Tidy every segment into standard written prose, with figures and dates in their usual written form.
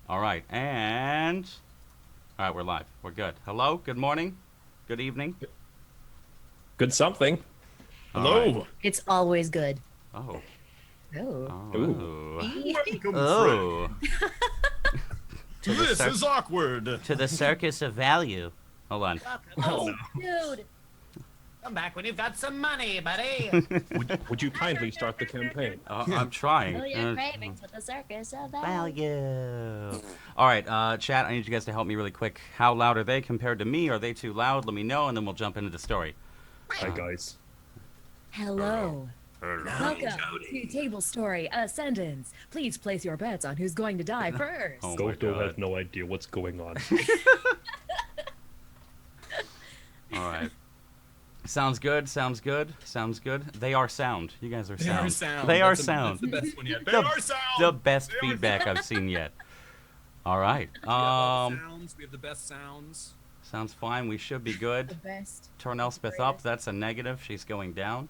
All right, and all right, we're live. We're good. Hello. Good morning. Good evening. Good something. All right. Hello. It's always good. Oh. Oh. Ooh. Oh. Welcome, Oh. friend. To the This is awkward. to the circus of value. Hold on. Oh, dude. Come back when you've got some money, buddy. Would you kindly start the campaign? I'm trying. Fill your cravings with the circus of Value. All right, chat. I need you guys to help me really quick. How loud are they compared to me? Are they too loud? Let me know, and then we'll jump into the story. Hi, guys. Hello. Welcome to TableStory Ascendance. Please place your bets on who's going to die first. Oh my Goto God. has no idea what's going on. All right. Sounds good. Sounds good. Sounds good. They are sound. You guys are They sound. are sound. They are That's sound. That's the best one yet. They The- are sound. The best They are feedback sound. I've seen yet. All right. We have all the sounds. We have the best sounds. Sounds fine. We should be The good. best. Turn Elspeth up. That's a negative. She's going down.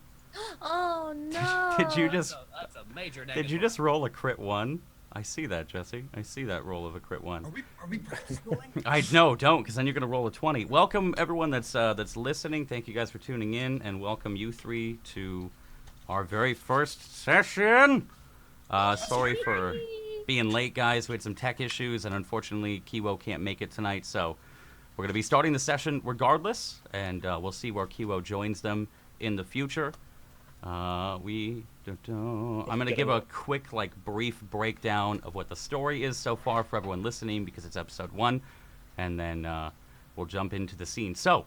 Oh no. Did you just That's a major negative. did you just roll a crit one? I see that, Jesse. I see that roll of a crit one. Are we practice rolling? I no, don't, because then you're gonna roll a 20. Welcome everyone that's listening. Thank you guys for tuning in, and welcome you three to our very first session. Sorry for being late, guys. We had some tech issues, and unfortunately, Kiwo can't make it tonight. So we're gonna be starting the session regardless, and we'll see where Kiwo joins them in the future. I'm gonna give a quick, brief breakdown of what the story is so far for everyone listening because it's episode 1, and then we'll jump into the scene. So,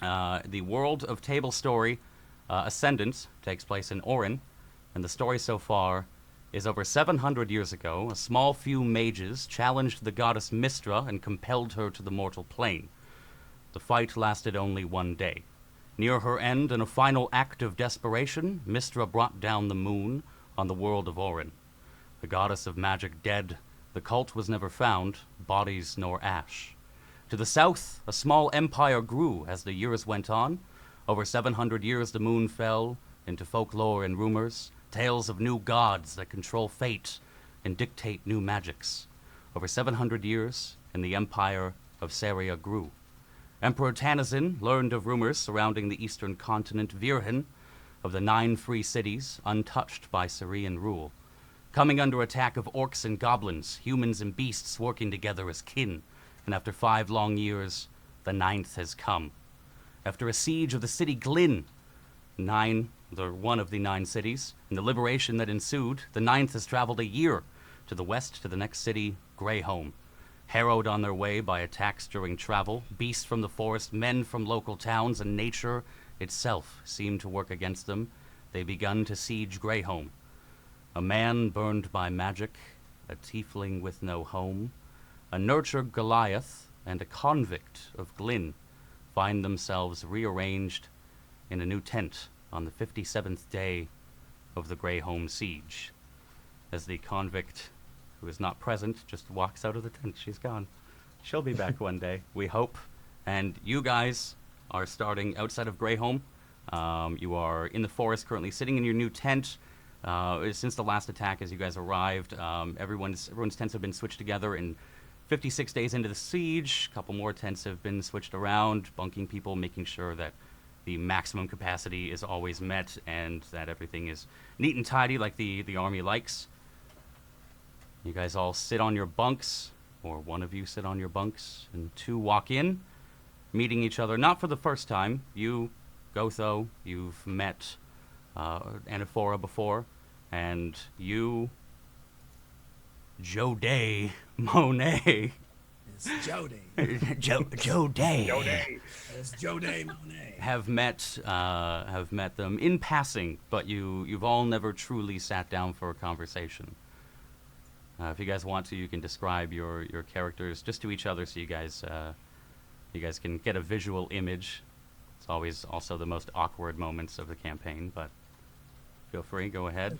the world of TableStory Ascendance takes place in Orin, and the story so far is over 700 years ago. A small few mages challenged the goddess Mystra and compelled her to the mortal plane. The fight lasted only one day. Near her end, in a final act of desperation, Mystra brought down the moon on the world of Orin. The goddess of magic dead, the cult was never found, bodies nor ash. To the south, a small empire grew as the years went on. Over 700 years, the moon fell into folklore and rumors, tales of new gods that control fate and dictate new magics. Over 700 years, and the empire of Saria grew. Emperor Tanazin learned of rumors surrounding the eastern continent Virhin, of the 9 free cities untouched by Syrian rule. Coming under attack of orcs and goblins, humans and beasts working together as kin, and after 5 long years, the 9th has come. After a siege of the city Glynn, one of the 9 cities, and the liberation that ensued, the 9th has traveled a year to the west to the next city, Greyhome. Harrowed on their way by attacks during travel, beasts from the forest, men from local towns, and nature itself seemed to work against them, they begun to siege Greyhome. A man burned by magic, a tiefling with no home, a nurtured Goliath, and a convict of Glynn find themselves rearranged in a new tent on the 57th day of the Greyhome siege. As the convict, who is not present, just walks out of the tent. She's gone. She'll be back one day, we hope. And you guys are starting outside of Greyhome. You are in the forest currently, sitting in your new tent. Since the last attack, as you guys arrived, everyone's tents have been switched together. And 56 days into the siege, a couple more tents have been switched around, bunking people, making sure that the maximum capacity is always met and that everything is neat and tidy like the army likes. You guys all sit on your bunks, or one of you sit on your bunks, and 2 walk in, meeting each other, not for the first time. You, Gotho, you've met Anaphora before, and you, Joday Monet. It's Jody. Joday. It's Jody Monet. Have met them in passing, but you've all never truly sat down for a conversation. If you guys want to, you can describe your characters just to each other, so you guys can get a visual image. It's always also the most awkward moments of the campaign, but feel free, go ahead.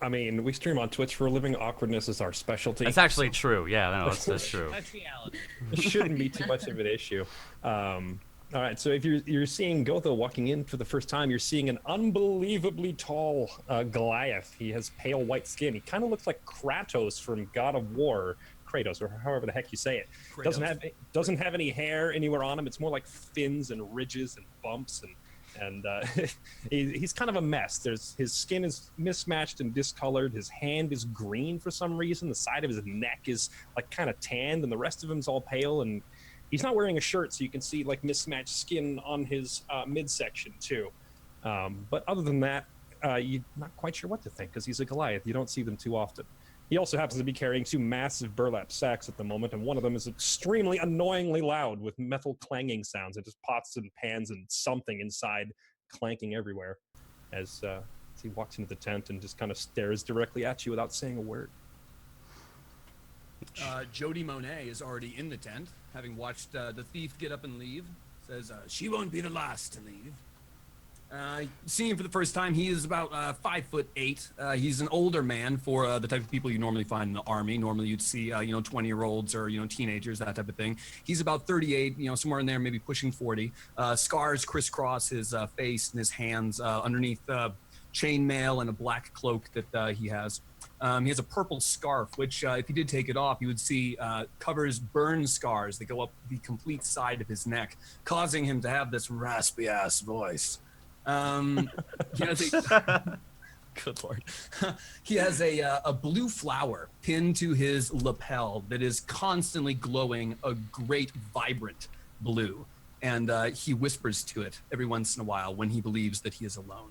I mean, we stream on Twitch for a living. Awkwardness is our specialty. That's actually true. Yeah, no, that's true. Speciality. It shouldn't be too much of an issue. All right, so if you're seeing Gotho walking in for the first time, you're seeing an unbelievably tall Goliath. He has pale white skin. He kind of looks like Kratos from God of War. Kratos, or however the heck you say it. Kratos. Doesn't have any hair anywhere on him. It's more like fins and ridges and bumps, and he's kind of a mess. His skin is mismatched and discolored. His hand is green for some reason. The side of his neck is like kind of tanned, and the rest of him's all pale. And he's not wearing a shirt, so you can see like mismatched skin on his midsection too. But other than that, you're not quite sure what to think because he's a Goliath. You don't see them too often. He also happens to be carrying 2 massive burlap sacks at the moment, and one of them is extremely annoyingly loud with metal clanging sounds and just pots and pans and something inside clanking everywhere as he walks into the tent and just kind of stares directly at you without saying a word. Jody Monet is already in the tent, having watched the thief get up and leave. Says, she won't be the last to leave. Seeing him for the first time, he is about 5'8". He's an older man for the type of people you normally find in the army. Normally you'd see, 20-year-olds or, teenagers, that type of thing. He's about 38, somewhere in there, maybe pushing 40. Scars crisscross his face and his hands underneath chainmail and a black cloak that he has. He has a purple scarf, which if he did take it off, you would see covers burn scars that go up the complete side of his neck, causing him to have this raspy-ass voice. He has a, good lord. He has a blue flower pinned to his lapel that is constantly glowing a great vibrant blue, and he whispers to it every once in a while when he believes that he is alone,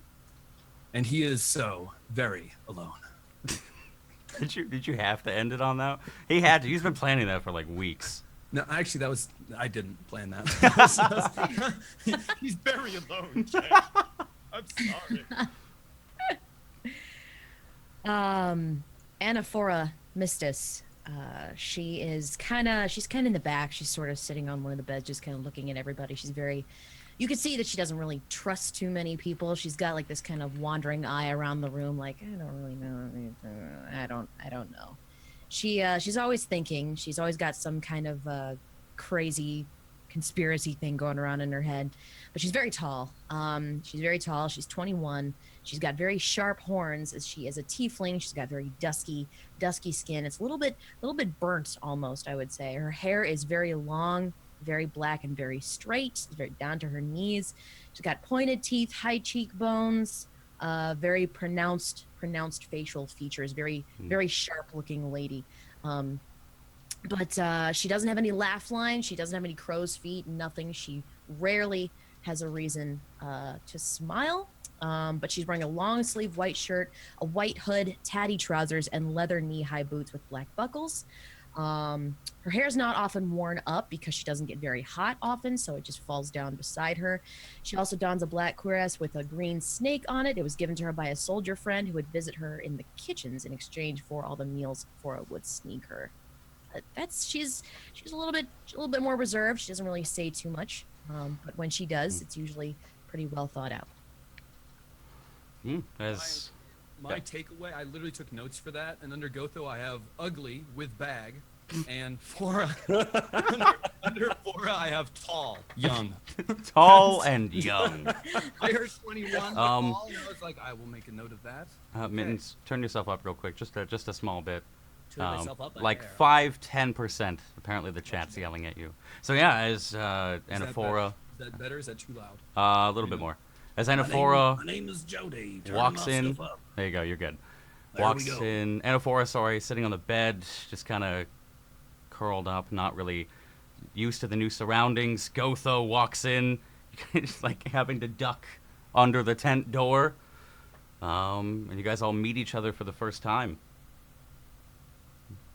and he is so very alone. Did you have to end it on that? He had to. He's been planning that for like weeks. No, actually, I didn't plan that. He's very alone, Jay. I'm sorry. Anaphora Mistis. She's kind of in the back. She's sort of sitting on one of the beds, just kind of looking at everybody. You can see that she doesn't really trust too many people. She's got like this kind of wandering eye around the room, like, I don't really know. I don't know. She's always thinking. She's always got some kind of crazy conspiracy thing going around in her head. But she's very tall. She's 21. She's got very sharp horns. As she is a tiefling, she's got very dusky skin. It's a little bit burnt almost, I would say. Her hair is very long, very black and very straight. It's very down to her knees. She's got pointed teeth, high cheekbones, very pronounced facial features, very sharp looking lady. But she doesn't have any laugh lines. She doesn't have any crow's feet, nothing. She rarely has a reason to smile. But she's wearing a long sleeve white shirt, a white hood, tatty trousers, and leather knee-high boots with black buckles. Her hair's not often worn up because she doesn't get very hot often, so it just falls down beside her. She also dons a black cuirass with a green snake on it. It was given to her by a soldier friend who would visit her in the kitchens in exchange for all the meals Fora would sneak her. She's a little bit more reserved. She doesn't really say too much, but when she does, it's usually pretty well thought out. My takeaway, I literally took notes for that, and under Gotho I have ugly with bag, and Fora under Fora I have tall, young. Tall and young. I heard 21 tall, and I was like, I will make a note of that. Mittens, turn yourself up real quick, just a small bit. Turn myself up like there. 5-10%. Apparently the chat's yelling at you. So yeah, as Anaphora, Is that better? Is that too loud? a little bit more. As Anaphora My name is Jody. Turn walks my in, stuff up. there you go, you're good. There Walks we go. in, Anaphora, sorry, sitting on the bed, just kind of curled up, not really used to the new surroundings. Gotho walks in, just like having to duck under the tent door, and you guys all meet each other for the first time.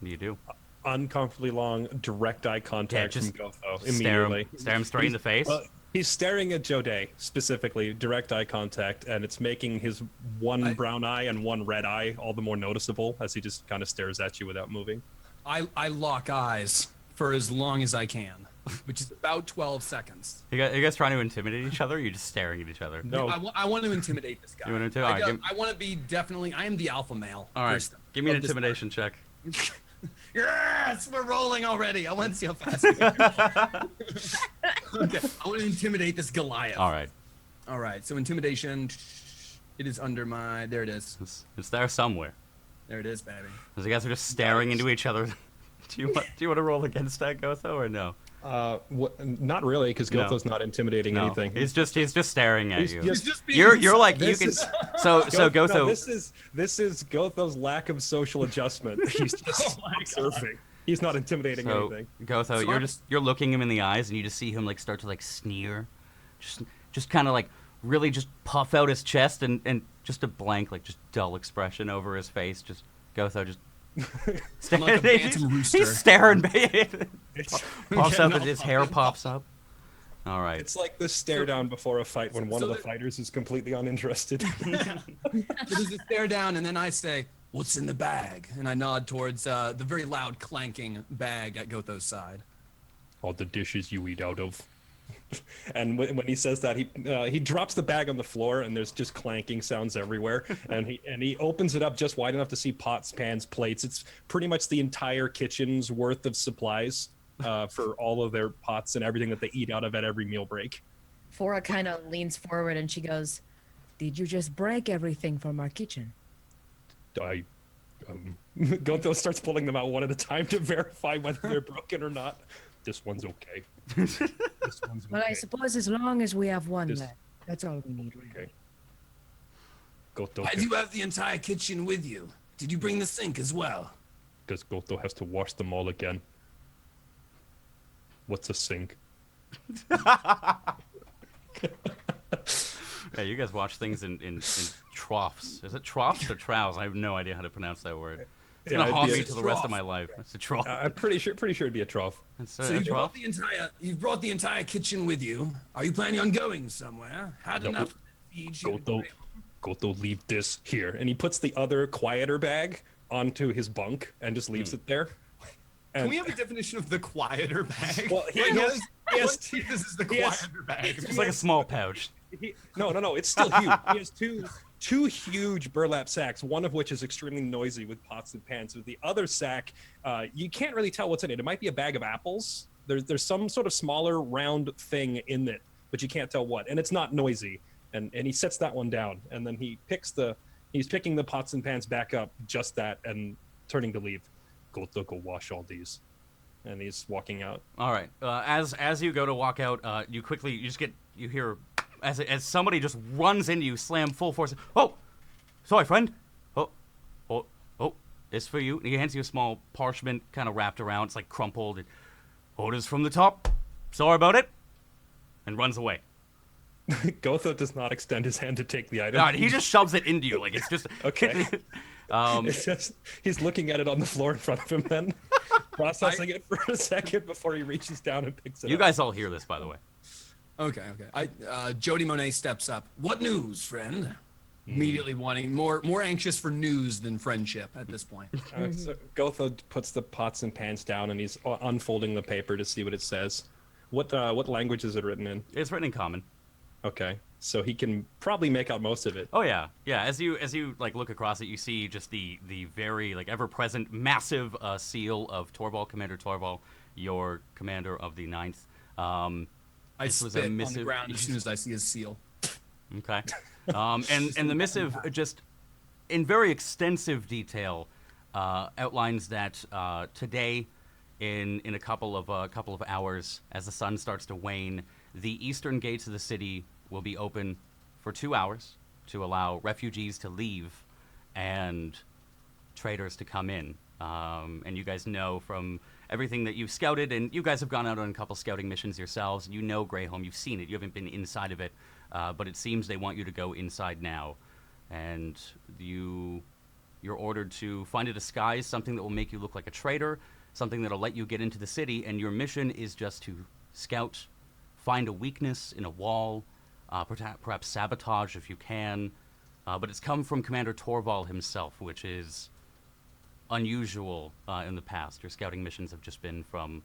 What do you do? Uncomfortably long, direct eye contact just from Gotho Stare immediately. him straight in the face. He's staring at Jode, specifically, direct eye contact, and it's making his one brown eye and one red eye all the more noticeable as he just kind of stares at you without moving. I lock eyes for as long as I can, which is about 12 seconds. You guys trying to intimidate each other, or are you just staring at each other? No. I want to intimidate this guy. You want to intimidate? I want to be definitely. I am the alpha male. All right, person give me an of this intimidation check. party. Yes, we're rolling already. I want to see how fast we go. Okay, I want to intimidate this Goliath. All right. All right. So intimidation. It is under my. There it is. It's there somewhere. There it is, baby. As you guys are just staring into each other, Do you want to roll against that, Gotho, or no? Not really, because No. Gotho's not intimidating No. anything. He's just staring at He's you. just You're like you This can. is- So No, Gotho. this is Gotho's lack of social adjustment. He's just surfing. He's not intimidating So anything. Gotho, you're looking him in the eyes, and you just see him like start to like sneer, just kind of like really just puff out his chest, and just a blank like just dull expression over his face. Just Gotho just. I'm like a bantam rooster. He's staring. Pops Yeah, up, no, and his hair pops up. All right. It's like the stare down before a fight when one so of the there- fighters is completely uninterested. There's a stare down, and then I say, "What's in the bag?" And I nod towards the very loud clanking bag at Gotho's side. All the dishes you eat out of. And when he says that, he drops the bag on the floor, and there's just clanking sounds everywhere. And he opens it up just wide enough to see pots, pans, plates. It's pretty much the entire kitchen's worth of supplies for all of their pots and everything that they eat out of at every meal break. Fora kind of leans forward and she goes, "Did you just break everything from our kitchen?" Gotho starts pulling them out one at a time to verify whether they're broken or not. This one's okay. This one's Well, I okay. suppose as long as we have one This- left, that's all we need. Okay. Gotho, Why do you have the entire kitchen with you? Did you bring the sink as well? because Gotho has to wash them all again. What's a sink? Yeah, you guys watch things in troughs. Is it troughs or troughs? I have no idea how to pronounce that word. It's Yeah, gonna it'd haunt be me a to the rest of trough. my life. It's a trough. I'm pretty sure it'd be a trough. It's So a you trough. brought the entire kitchen with you. Are you planning on going somewhere? Had No. enough to feed you? Gotho, leave this here. And he puts the other quieter bag onto his bunk and just leaves it there. Can And we have a definition of the quieter bag? Well, he Like, has- he has- what teeth is the he has- quieter bag? It's like a small pouch. no, it's still huge. He has two huge burlap sacks, one of which is extremely noisy with pots and pans. With the other sack, you can't really tell what's in it. It might be a bag of apples. There's some sort of smaller round thing in it, but you can't tell what. And it's not noisy. And he sets that one down, and then he's picking the pots and pans back up, just that, and turning to leave. Go wash all these, and he's walking out. All right. As you go to walk out, you hear as somebody just runs into you, slam full force. Oh, sorry, friend. Oh, it's for you. And he hands you a small parchment, kind of wrapped around. It's like crumpled. Orders from the top. Sorry about it. And runs away. Gotho does not extend his hand to take the item. God, he just shoves it into you like it's just Okay. Um, It's just, he's looking at it on the floor in front of him, then processing it for a second before he reaches down and picks it you up. guys all hear this, by the way. Okay. Jody Monet steps up. What news, friend? Immediately wanting more anxious for news than friendship at this point. So Gotho puts the pots and pans down, and he's unfolding the paper to see what it says. What language is it written in? It's written in common. Okay, so he can probably make out most of it. Oh yeah. As you like look across it, you see just the very like ever present massive seal of Torval, Commander Torval, your commander of the 9th. I This was a spit on the missive- ground as soon as I see his seal. Okay. And the missive just in very extensive detail outlines that today in a couple of hours, as the sun starts to wane, the eastern gates of the city will be open for 2 hours to allow refugees to leave and traders to come in. And you guys know from everything that you've scouted, and you guys have gone out on a couple scouting missions yourselves. You know Greyholm, you've seen it. You haven't been inside of it, but it seems they want you to go inside now. And you're ordered to find a disguise, something that will make you look like a trader, something that'll let you get into the city, and your mission is just to scout, find a weakness in a wall, perhaps sabotage if you can. But it's come from Commander Torval himself, which is unusual in the past. Your scouting missions have just been from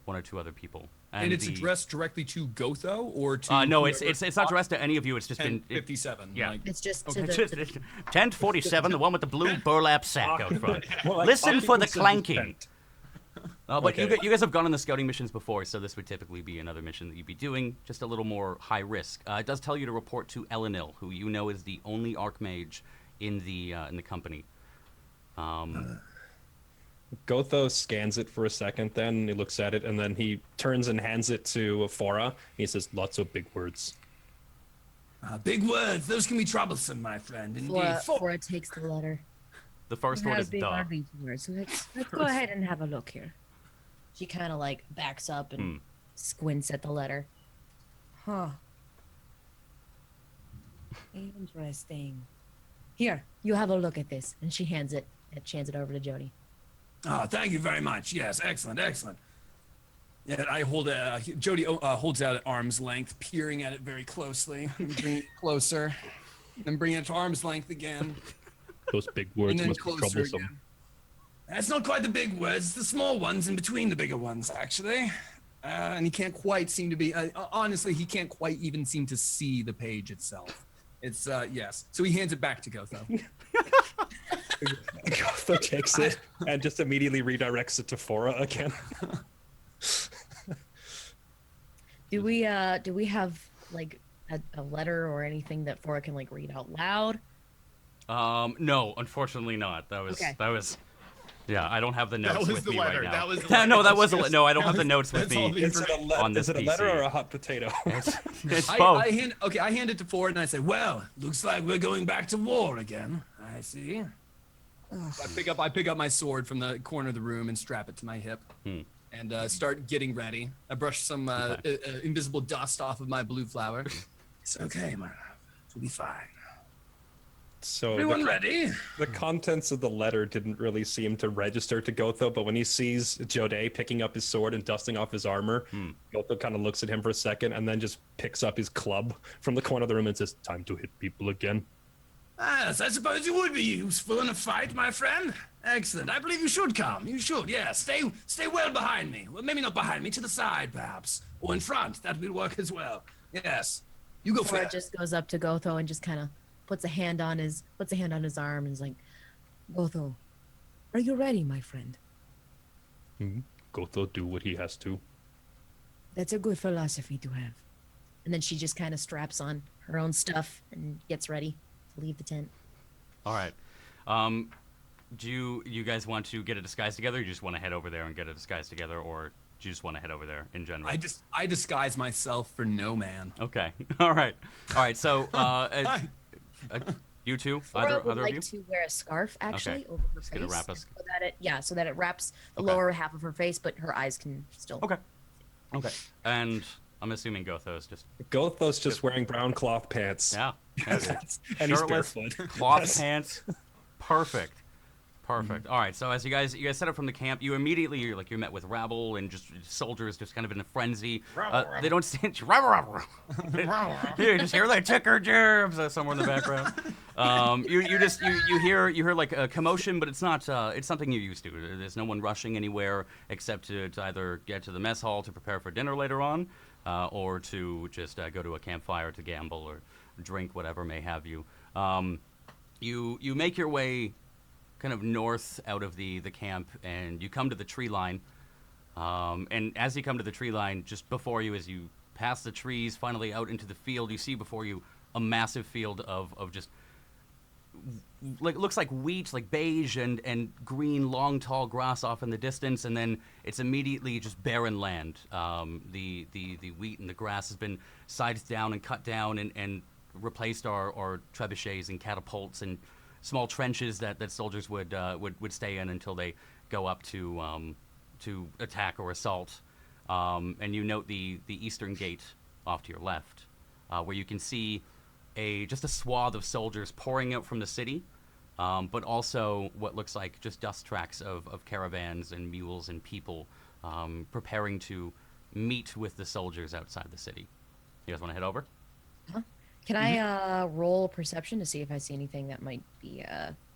one or two other people. And it's addressed directly to Gotho or to no, whoever- it's not addressed to any of you. It's just been 57. yeah. like- It's just Okay. to the Tent 47, the one with the blue burlap sack out front. More like Listen for the occupants of clanking. tent. But Okay. you guys have gone on the scouting missions before, so this would typically be another mission that you'd be doing, just a little more high risk. It does tell you to report to Elenil, who you know is the only archmage in the company. Gotho scans it for a second, then he looks at it, and then he turns and hands it to Fora. He says, "Lots of big words." Big words. Those can be troublesome, my friend. Indeed. Flora takes the letter. The first You word have is big duh. RV words. So let's go ahead and have a look here. She kind of like backs up and squints at the letter. Huh. Interesting. Here, you have a look at this. And she hands it over to Jody. Oh, thank you very much. Yes, excellent, excellent. Yeah, I hold Jody holds out at arm's length, peering at it very closely. Bring it closer, then bring it to arm's length again. Those big And words then must be closer troublesome. again. That's not quite the big words, it's the small ones in between the bigger ones, actually. And he can't quite seem to be, honestly, he can't quite even seem to see the page itself. It's, yes. So he hands it back to Gotho. Gotho takes it and just immediately redirects it to Fora again. Do we have like a letter or anything that Flora can like read out loud? No, unfortunately not. That was. Yeah, I don't have the notes That was with the me letter. right now. That was the letter. no, that was That's no. I don't have the notes with that's all me the Is it a, on this is it a letter PC. or a hot potato? It's both. I hand it to Ford and I say, well, looks like we're going back to war again. I see. I pick up my sword from the corner of the room and strap it to my hip. And start getting ready. I brush some invisible dust off of my blue flower. It's okay, my love. It'll be fine. So Everyone ready? the contents of the letter didn't really seem to register to Gotho, but when he sees Jode picking up his sword and dusting off his armor, Gotho kind of looks at him for a second and then just picks up his club from the corner of the room and says, "Time to hit people again." Yes, I suppose you would be useful in a fight, my friend. Excellent. I believe you should come. You should, yeah. Stay well behind me. Well, maybe not behind me, to the side, perhaps. Or in front. That will work as well. Yes. You go Flora first. just goes up to Gotho and just kind of puts a hand on his arm and is like, "Gotho, are you ready, my friend?" Gotho do what he has to. That's a good philosophy to have. And then she just kind of straps on her own stuff and gets ready to leave the tent. All right. Do you guys want to get a disguise together? Or you just want to head over there and get a disguise together, or do you just want to head over there in general? I disguise myself for no man. Okay. All right. So you two, Flora would either like of you. to wear a scarf actually over her Just face, gonna wrap us- so that it wraps the Okay. lower half of her face, but her eyes can still. Okay. And I'm assuming Gotho's just Gotho's just wearing brown cloth pants. yeah. And he's Shirtless, barefoot. cloth pants. Perfect. All right. So as you guys set up from the camp, you're met with rabble and just soldiers just kind of in a frenzy. They don't stand. You just hear like ticker jabs somewhere in the background. You hear like a commotion, but it's not. It's something you're used to. There's no one rushing anywhere except to either get to the mess hall to prepare for dinner later on, or to just go to a campfire to gamble or drink, whatever may have you. You make your way kind of north out of the camp, and you come to the tree line. And as you come to the tree line, just before you, as you pass the trees, finally out into the field, you see before you a massive field of just like looks like wheat, like beige and green, long, tall grass off in the distance, and then it's immediately just barren land. The wheat and the grass has been sized down and cut down and replaced our trebuchets and catapults and small trenches that soldiers would stay in until they go up to attack or assault. And you note the eastern gate off to your left, where you can see just a swath of soldiers pouring out from the city, but also what looks like just dust tracks of caravans and mules and people preparing to meet with the soldiers outside the city. You guys want to head over? Can I roll perception to see if I see anything that might be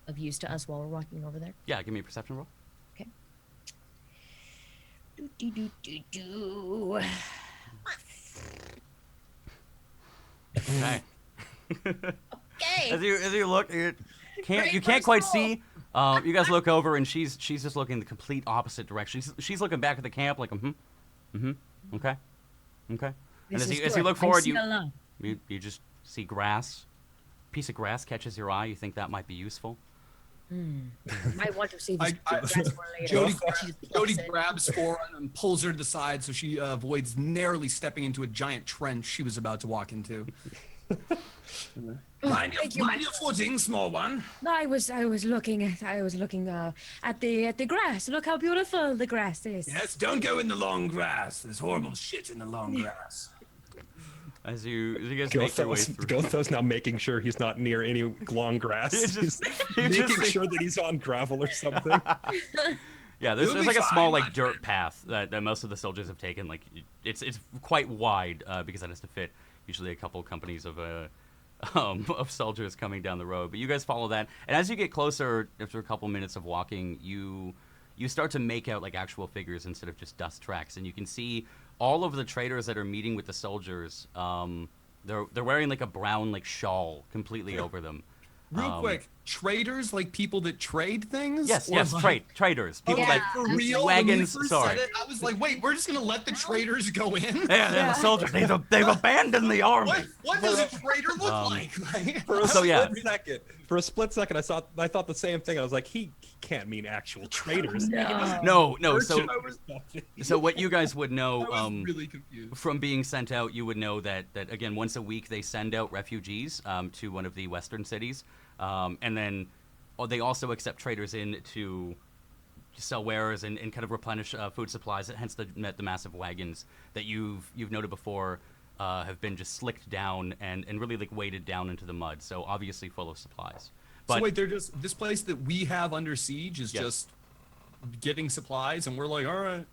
of use to us while we're walking over there? Yeah, give me a perception roll. Okay. Do. Okay. Okay. As you look, you can't Great quite first see. You guys look over, and she's just looking the complete opposite direction. She's looking back at the camp, like okay. And This is as you good. look I forward, see a lot. you just see grass. Piece of grass catches your eye. You think that might be useful. Might want to save this I- grass for later. Jody, She just Jody plucks it. grabs Foran and pulls her to the side so she avoids narrowly stepping into a giant trench she was about to walk into. Mind Thank you. your footing, small one. No, I was looking at the grass. Look how beautiful the grass is. Yes, don't go in the long grass. There's horrible shit in the long grass. As you guys make your way through. Gotho's now making sure he's not near any long grass. He's He's just making like- sure that he's on gravel or something. Yeah, there's You'll be like a small fine, my like dirt path that most of the soldiers have taken. Like it's quite wide because it has to fit usually a couple companies of soldiers coming down the road. But you guys follow that, and as you get closer, after a couple minutes of walking, you start to make out like actual figures instead of just dust tracks, and you can see all of the traders that are meeting with the soldiers. They're wearing like a brown like shawl completely over them. Real quick, traders like people that trade things? Yes, Or yes, like- traders, people Okay, that for real? wagons. When we first Sorry. said it, I was like, wait, we're just gonna let the traders go in? Yeah, they're the soldiers. They've abandoned the army. What does a trader look like? For a So, yeah. split second, I thought the same thing. I was like, he can't mean actual traitors. No. So So what you guys would know I was really confused. from being sent out, you would know that again once a week they send out refugees to one of the western cities, and then they also accept traders in to sell wares and kind of replenish food supplies. Hence the massive wagons that you've noted before have been just slicked down and really like weighted down into the mud. So obviously full of supplies. But So wait, they're just this place that we have under siege is Yes. just getting supplies, and we're like, all right.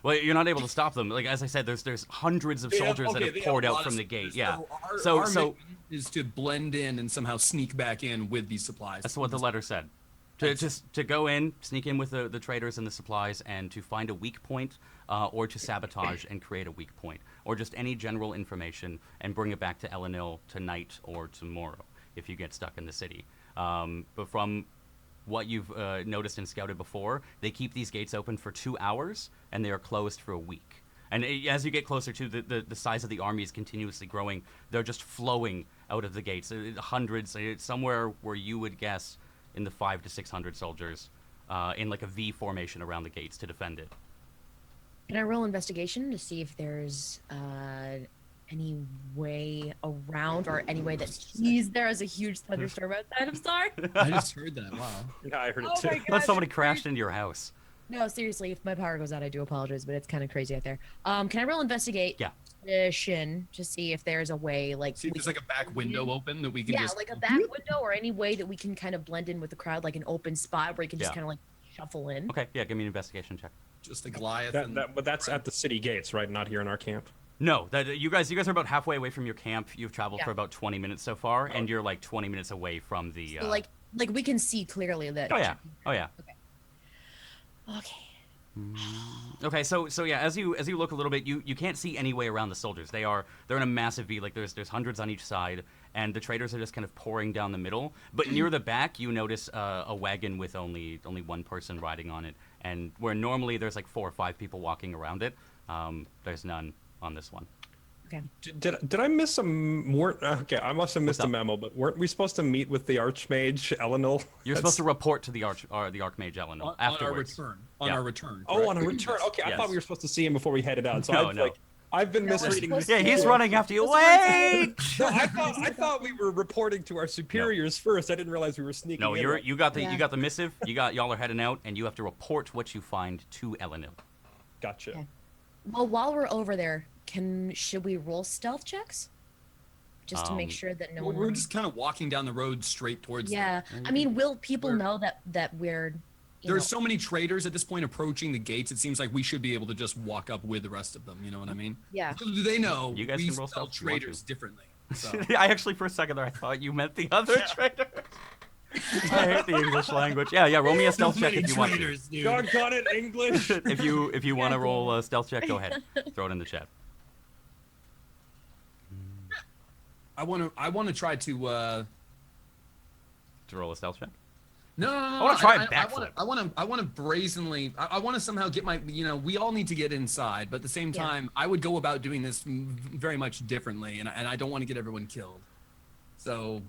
well, you're not able to stop them. Like as I said, there's hundreds of They have- soldiers that okay, have they poured have a out lot from of the gate. soldiers. Yeah. Our So mission is to blend in and somehow sneak back in with these supplies. that's what the letter said. To go in, sneak in with the traders and the supplies, and to find a weak point, or to sabotage and create a weak point, or just any general information and bring it back to Elenil tonight or tomorrow if you get stuck in the city. But from what you've noticed and scouted before, they keep these gates open for 2 hours and they are closed for a week. And as you get closer to the size of the army is continuously growing, they're just flowing out of the gates. Hundreds, somewhere where you would guess in the 500 to 600 soldiers in like a V formation around the gates to defend it. Can I roll investigation to see if there's any way around or any way that there is a huge thunderstorm outside? I'm sorry. I just heard that. Wow. Yeah, I heard it Oh too. my But gosh, somebody it's crashed into your house. No, seriously, if my power goes out, I do apologize, but it's kind of crazy out there. Can I roll investigate? Yeah. To see if there's a way, like, See if there's like a back window open that we can yeah, just. like a back window or any way that we can kind of blend in with the crowd, like an open spot where you can just Yeah. kind of like shuffle in. Okay, yeah, give me an investigation check. Just a Goliath. But that's at the city gates, right? Not here in our camp. No, you guys are about halfway away from your camp. You've traveled Yeah. for about 20 minutes so far, and you're like 20 minutes away from the. So, like we can see clearly that. Oh yeah. Oh yeah. Okay. Okay, so yeah, as you look a little bit, you can't see any way around the soldiers. They're in a massive V, like there's hundreds on each side, and the traders are just kind of pouring down the middle. But near the back, you notice a wagon with only one person riding on it, and where normally there's like 4 or 5 people walking around it, there's none on this one. Okay. Did I miss okay, I must have missed a up? memo, but weren't we supposed to meet with the Archmage Elenil? You're supposed to report to the Archmage Elenil on afterwards. our return. On Yeah. our return. Oh, on a return. Okay, I Yes. thought we were supposed to see him before we headed out. So No. I've been No, we're misreading this. supposed Yeah, he's Yeah. running after you. That's Wait! No, I thought we were reporting to our superiors first. I didn't realize we were sneaking. No, in. you got the Yeah. missive. Y'all are heading out, and you have to report what you find to Elenil. Gotcha. Okay. Well, while we're over there, should we roll stealth checks? Just to make sure that no one. We're just kind of walking down the road straight towards. them. Yeah, I mean, will people We're- know that we're? There's so many traders at this point approaching the gates. It seems like we should be able to just walk up with the rest of them. You know what I mean? Yeah. Little do they know You guys we can roll spell stealth if you want traders to. differently. So. I actually, for a second there, I thought you meant the other trader. I hate the English language. Yeah. Roll me a stealth check if you want to. dude. Doggone it, English. If you want to roll a stealth check, go ahead. Throw it in the chat. I want to try to. To roll a stealth check. No. I wanna try a backflip. I want to brazenly. I want to somehow get my. You know, we all need to get inside, but at the same Yeah. time, I would go about doing this very much differently, and I don't want to get everyone killed. So,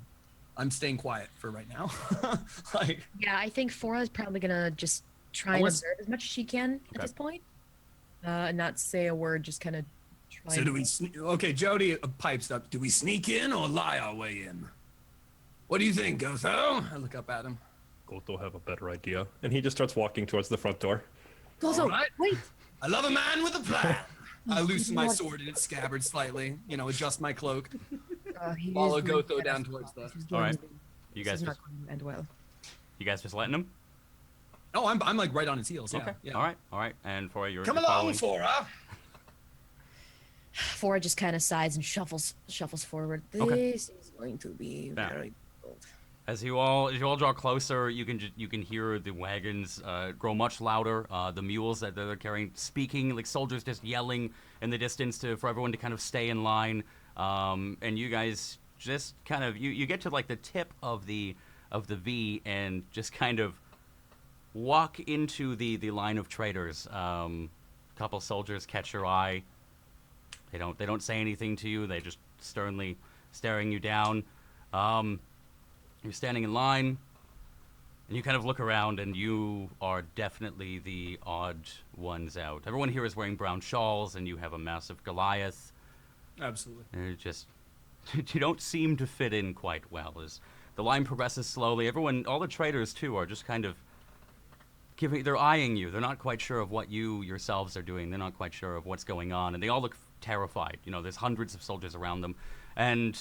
I'm staying quiet for right now. Like, Yeah, I think Fora is probably gonna just try and Unless- observe as much as she can at Okay. this point, and not say a word. Just kind of try. so do we? Okay, Jody pipes up. Do we sneak in or lie our way in? What do you think, Gotho? I look up at him. Goto have a better idea. And he just starts walking towards the front door. Also, All right. wait. I love a man with a plan. I loosen my sword in its scabbard slightly, adjust my cloak. He Follow is going Gotho to down get us towards caught. the- This is All going right. to be- You this guys is not just going to end well. letting him? Oh, I'm like right on his heels. Okay. Yeah. All right. And for you're Come you're along, following. Fora. Fora just kind of sighs and shuffles forward. Okay. This is going to be Yeah. very difficult. As you all draw closer, you can hear the wagons grow much louder. The mules that they're carrying speaking, like soldiers just yelling in the distance for everyone to kind of stay in line. And you guys just kind of you get to like the tip of the V and just kind of walk into the line of traders. Couple soldiers catch your eye. They don't say anything to you. They just sternly staring you down. You're standing in line, and you kind of look around, and you are definitely the odd ones out. Everyone here is wearing brown shawls, and you have a massive Goliath. Absolutely. And you just you don't seem to fit in quite well. As the line progresses slowly, everyone, all the traders too, are just kind of they're eyeing you. They're not quite sure of what you yourselves are doing. They're not quite sure of what's going on, and they all look terrified. There's hundreds of soldiers around them, and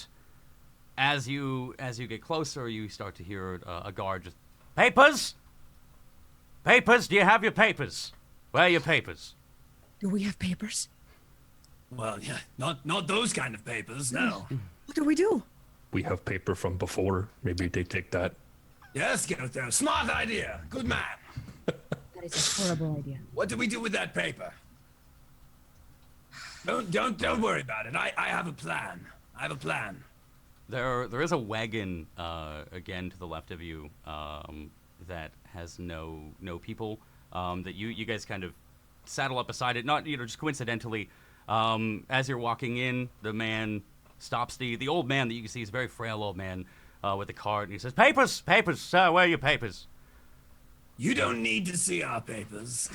as you get closer, you start to hear a guard just, papers? Papers? Do you have your papers? Where are your papers? Do we have papers? Well, yeah, not those kind of papers, no. What do we do? We have paper from before. Maybe they take that. Yes, Gotho. Smart idea. Good man. That is a horrible idea. What do we do with that paper? Don't worry about it. I have a plan. I have a plan. There is a wagon again to the left of you that has no people that you guys kind of saddle up beside it. Not just coincidentally. As you're walking in, the man stops the old man that you can see is a very frail old man with a cart, and he says, "Papers, papers, sir. Where are your papers?" You don't need to see our papers.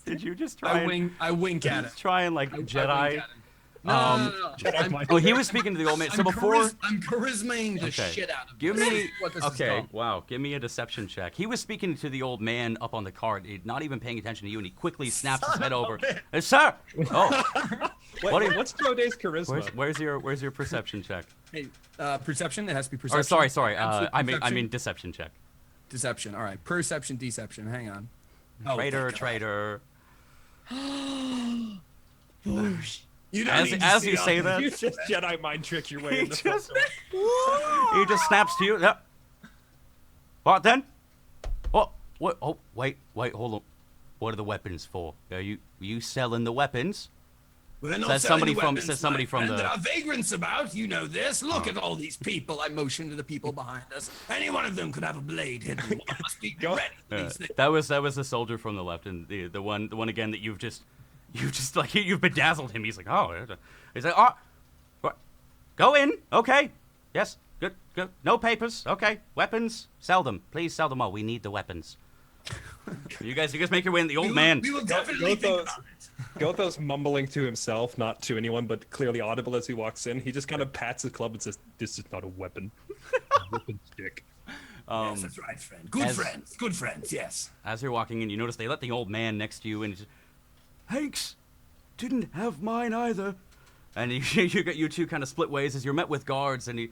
Did you just try? I wink at it. Just try and like I wink Jedi. at him. No. I'm, Oh, he was speaking to the old man. So I'm before. I'm charismaing the Okay. shit out of Give this. me. What this is Okay, called. wow. Give me a deception check. He was speaking to the old man up on the cart, not even paying attention to you, and he quickly snaps his head over. Sir! Oh. What are you- What's Joe Day's charisma? Where's your perception check? Hey, perception. It has to be Or perception. sorry. Absolute I perception. mean deception check. Deception. All right. Perception, deception. Hang on. Oh, Traitor, thank God. traitor. You don't need to As see you our say papers. that, You just Jedi mind trick your way in the front just- door. he just snaps to you. Yep. What then? What? Oh, wait, hold on. What are the weapons for? Are you selling the weapons? We're not Says selling somebody the from- weapons, says somebody my from friend. the- There are vagrants about. You know this. Look at all these people. I motion to the people behind us. Any one of them could have a blade hidden. One must be ready for these things. That was the soldier from the left, and the one again that you've just like you've bedazzled him. He's like, oh, he's like, oh, what? Go in, okay, yes, good, no papers, okay, weapons, sell them, please sell them all. We need the weapons. you guys make your way in. The old man. We will definitely think Gotho's, about it. Gotho's mumbling to himself, not to anyone, but clearly audible as he walks in. He just kind of pats his club and says, "This is not a weapon. Weapon stick." Yes, that's right, friend. Good as- friends. Good friends. Yes. As you're walking in, you notice they let the old man next to you, and he's, Hanks didn't have mine either. And you two kind of split ways as you're met with guards, and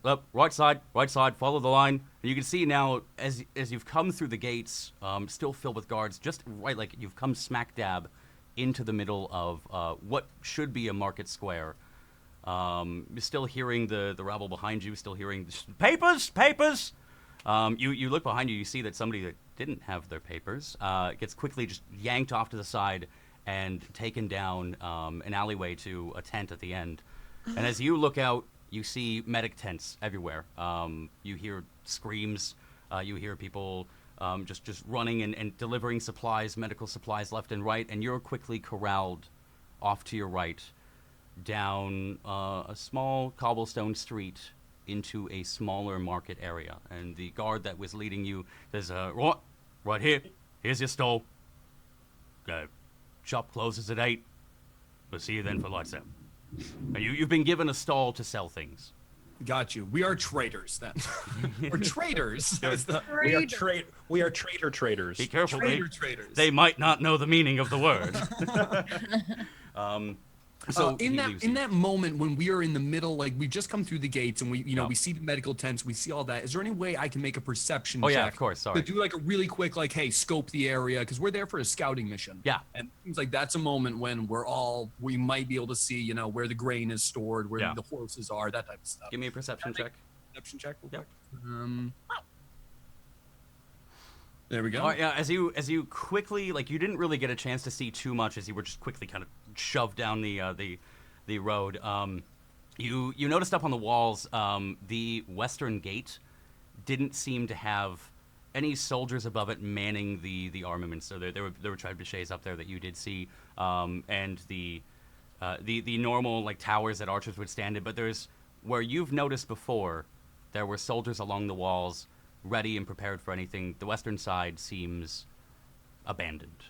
up right side, follow the line. And you can see now as you've come through the gates, still filled with guards, just right like you've come smack dab into the middle of what should be a market square. You're still hearing the rabble behind you, still hearing papers. You look behind you, you see that somebody that didn't have their papers gets quickly just yanked off to the side and taken down an alleyway to a tent at the end. And as you look out, you see medic tents everywhere. You hear screams. You hear people just running and delivering supplies, medical supplies left and right. And you're quickly corralled off to your right down a small cobblestone street into a smaller market area. And the guard that was leading you says, right here, here's your stall. Shop closes at 8. We'll see you then for lights out. And you've been given a stall to sell things. Got you. We are traders then. We're traders. We are trader traders. Be careful, Traders. they might not know the meaning of the word. So in he leaves that you. moment when we are in the middle, like we just come through the gates and we Yeah. we see the medical tents, we see all that. Is there any way I can make a perception Oh, check? yeah, of course, sorry. To do like a really quick, like, hey, scope the area because we're there for a scouting mission. Yeah. And it seems like that's a moment when we might be able to see, where the grain is stored, where Yeah. the horses are, that type of stuff. Give me a perception check. Perception check. Real Yep. quick. There we go. Oh, yeah, as you quickly, like, you didn't really get a chance to see too much as you were just quickly kind of shoved down the road. You noticed up on the walls, the western gate didn't seem to have any soldiers above it manning the armaments. So there were trebuchets up there that you did see, and the normal like towers that archers would stand in. But there's where you've noticed before, there were soldiers along the walls, ready and prepared for anything. The western side seems abandoned.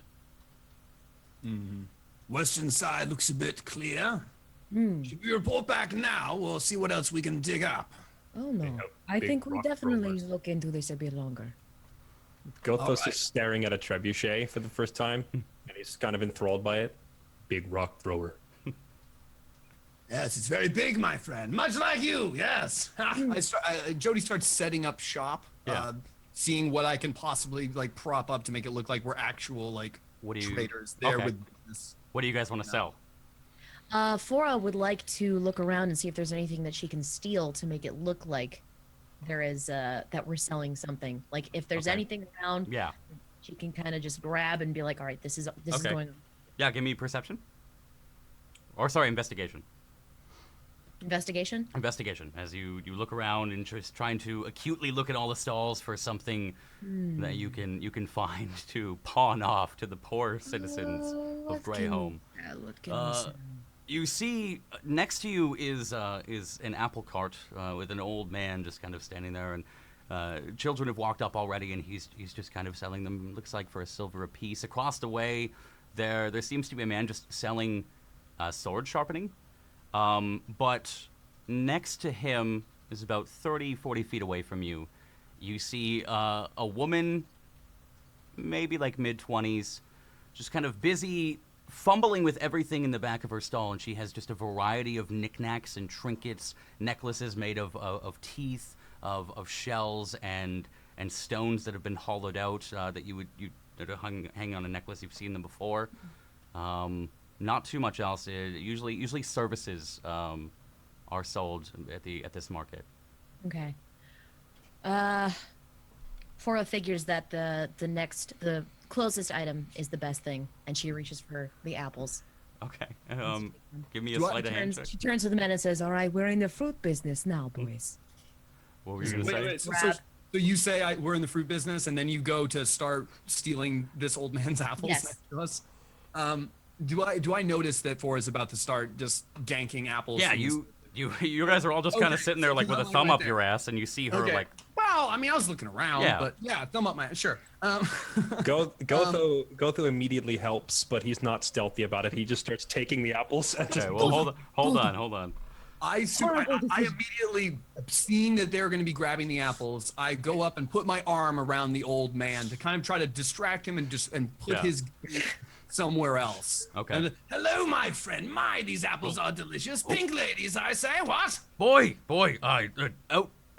Western side looks a bit clear. Should we report back now? We'll see what else we can dig up. Oh no. a I big think we rock definitely roller. look into this a bit longer. Gothos Alright. is staring at a trebuchet for the first time, and he's kind of enthralled by it. Big rock thrower. Yes, it's very big, my friend. Much like you, yes. Jody starts setting up shop, Yeah. seeing what I can possibly like prop up to make it look like we're actual like What do you- traders there okay. with business. What do you guys want to sell? Fora would like to look around and see if there's anything that she can steal to make it look like there is that we're selling something. Like if there's Okay. anything around, Yeah. she can kind of just grab and be like, "All right, this is Okay. going on." Yeah, give me perception. Or sorry, investigation. Investigation. Investigation. As you look around and just trying to acutely look at all the stalls for something that you can find to pawn off to the poor citizens of Greyholm. What can we sell? You see next to you is an apple cart with an old man just kind of standing there, and children have walked up already, and he's just kind of selling them. Looks like for a silver apiece. Across the way, there seems to be a man just selling sword sharpening. But next to him is about 30, 40 feet away from you. You see a woman, maybe like mid-20s, just kind of busy fumbling with everything in the back of her stall, and she has just a variety of knickknacks and trinkets, necklaces made of teeth, of shells and stones that have been hollowed out that that are hang on a necklace. You've seen them before. Not too much else. Usually services are sold at this market. Okay. Fora figures that the closest item is the best thing, and she reaches for the apples. Okay. Give me a Do I- sleight of hand check. She turns to the men and says, "All right, we're in the fruit business now, boys." What were you gonna say? Wait, so Grab- you say we're in the fruit business, and then you go to start stealing this old man's apples Yes. next to us. Do I notice that Fora is about to start just ganking apples? Yeah, from his- you guys are all just kind of Okay, sitting there like with a I'm thumb right up there. your ass, and you see her Okay. like, Well, I mean, I was looking around, Yeah. but yeah, thumb up my sure. Gotho immediately helps, but he's not stealthy about it. He just starts taking the apples and just okay, well hold on. I immediately, seeing that they're going to be grabbing the apples, I go up and put my arm around the old man to kind of try to distract him and put Yeah. his somewhere else. Okay. And, hello, my friend. These apples are delicious. Pink ladies, I say. What? Boy,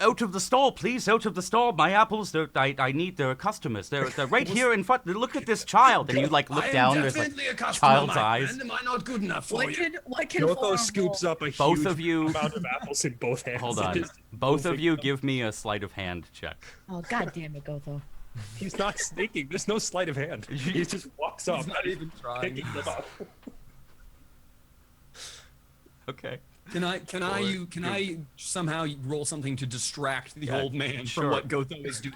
out of the stall, please, out of the stall. My apples, I need their customers. They're right here in front. Look at this child, and you like look I am down. There's like definitely a customer, child's my eyes. friend. Am I not good enough for you? What can Gotho Fora scoops roll? up a Both huge of you- amount of apples in both hands. Hold and on. just Both of moving you them. give me a sleight of hand check. Oh, god damn it, Gotho. He's not sneaking. There's no sleight of hand. He just walks up. He's not even trying. picking them up. Okay. Can I somehow roll something to distract the Yeah, old man sure. from what Gotho is doing?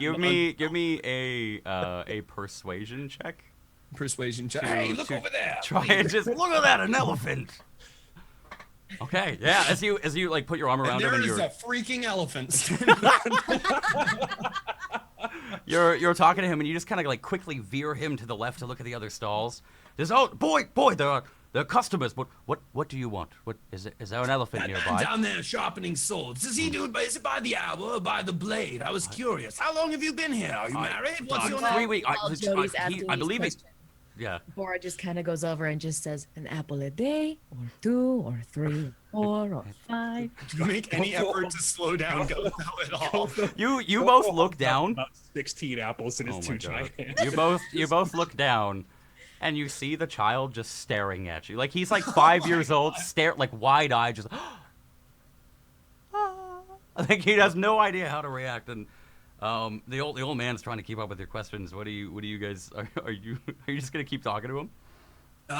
Give me a persuasion check. Persuasion check. to- Hey, look to over there. Try and just look at that, an elephant. Okay, yeah. As you like put your arm around And him there and is you're a freaking elephant. you're talking to him and you just kind of like quickly veer him to the left to look at the other stalls. There's boy, there are customers. But what do you want? What is it? Is there an elephant That man nearby? down there sharpening swords. Does he do it? Is it by the hour or by the blade? I was curious. How long have you been here? Are you married? What's your 3 name? weeks. While Jody's asking I these believe it. questions, Yeah. Bora just kind of goes over and just says, an apple a day, or 2, or 3, or 4, or 5. Do you make any effort to slow down Gotho at all? You both look down. About 16 apples in his Oh two my God. giant hands. You both look down, and you see the child just staring at you. Like he's like 5 years old, like wide-eyed, just. I think he has no idea how to react, and the old man's trying to keep up with your questions. What do you guys are you just gonna keep talking to him?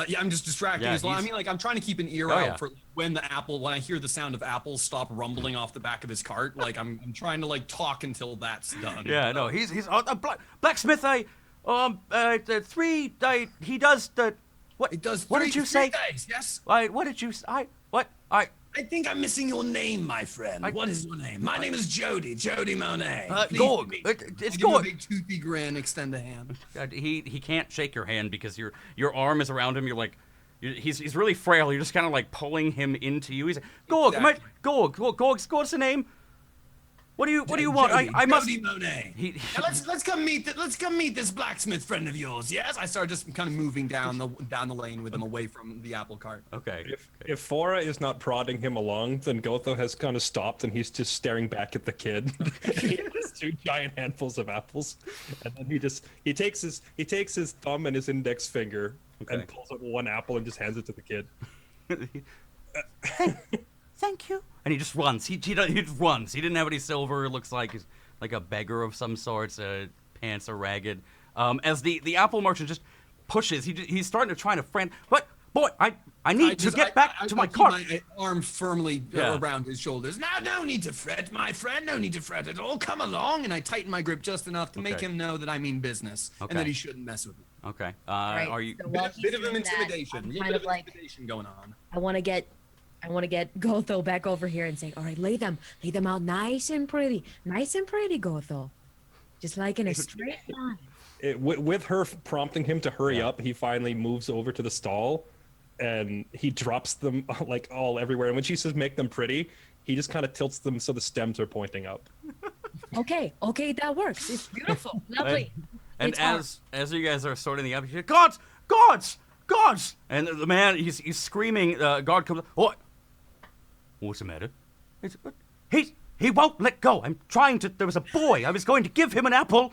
Yeah, I'm just distracting Yeah, as well. I he's- mean, like, I'm trying to keep an ear Oh, out yeah. for when I hear the sound of apples stop rumbling off the back of his cart. Like, I'm trying to, like, talk until that's done. Yeah, no, he's blacksmith. He does the what? It does What three- did you three say? days, yes? What did you? I think I'm missing your name, my friend. What is your name? My name is Jody Monet. Pleased to Gorg. meet It's you. I give him Gorg. a big toothy grin, extend a hand. He can't shake your hand because your arm is around him. You're like, he's really frail. You're just kind of like pulling him into you. He's like, Gorg, Exactly. Gorg's the name. What do you want? Jody, I must. Jody Monet. He- Now let's come meet this blacksmith friend of yours. Yes, I started just kind of moving down the lane with him away from the apple cart. Okay. If Fora is not prodding him along, then Gotho has kind of stopped and he's just staring back at the kid. He has 2 giant handfuls of apples, and then he takes his thumb and his index finger Okay. and pulls out 1 apple and just hands it to the kid. Thank you. And he just runs. He just runs. He didn't have any silver. It looks like he's like a beggar of some sorts. Pants are ragged. As the apple merchant just pushes. He's starting to try to friend. But boy, I need to get back to my keep cart. my arm firmly Yeah. around his shoulders. Now, no need to fret, my friend. No need to fret at all. Come along, and I tighten my grip just enough to make Okay. him know that I mean business Okay. and that he shouldn't mess with me. Okay. Right, Are you? so while he's Bit of an doing that, intimidation. I'm A little kind bit of of like, intimidation going on. I want to get Gotho back over here and say, all right, lay them out nice and pretty, Gotho. Just like in a straight line. With her prompting him to hurry up, he finally moves over to the stall, and he drops them like all everywhere. And when she says make them pretty, he just kind of tilts them so the stems are pointing up. Okay, that works. It's beautiful, lovely. And It's hard. as you guys are sorting the apple, gods! And the man he's screaming. Guard comes. What's the matter? He won't let go. I'm trying to. There was a boy. I was going to give him an apple.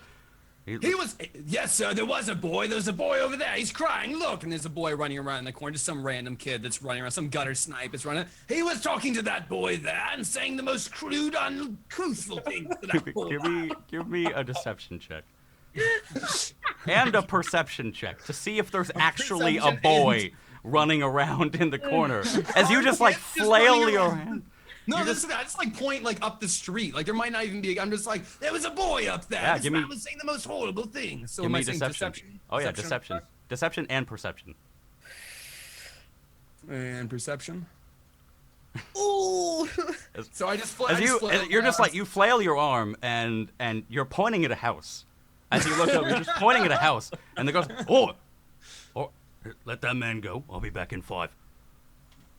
Yes, sir, there was a boy. There's a boy over there. He's crying. Look, and there's a boy running around in the corner. Just some random kid that's running around. Some gutter snipe is running. He was talking to that boy there and saying the most crude, uncouthful things to that boy. Give me a deception check. And a perception check to see if there's actually a Perception boy running around in the corner as you just like Just flail running your around. hand. No, I just like point like up the street. Like there might not even be. I'm just like there was a boy up there. Yeah, This give me- man was saying the most horrible things. So Give am me I saying deception. Oh yeah, deception. Deception and perception. And perception. Ooh. So I just You're just like you flail your arm and you're pointing at a house. As you look up, you're just pointing at a house, and the ghost, let that man go. I'll be back in 5.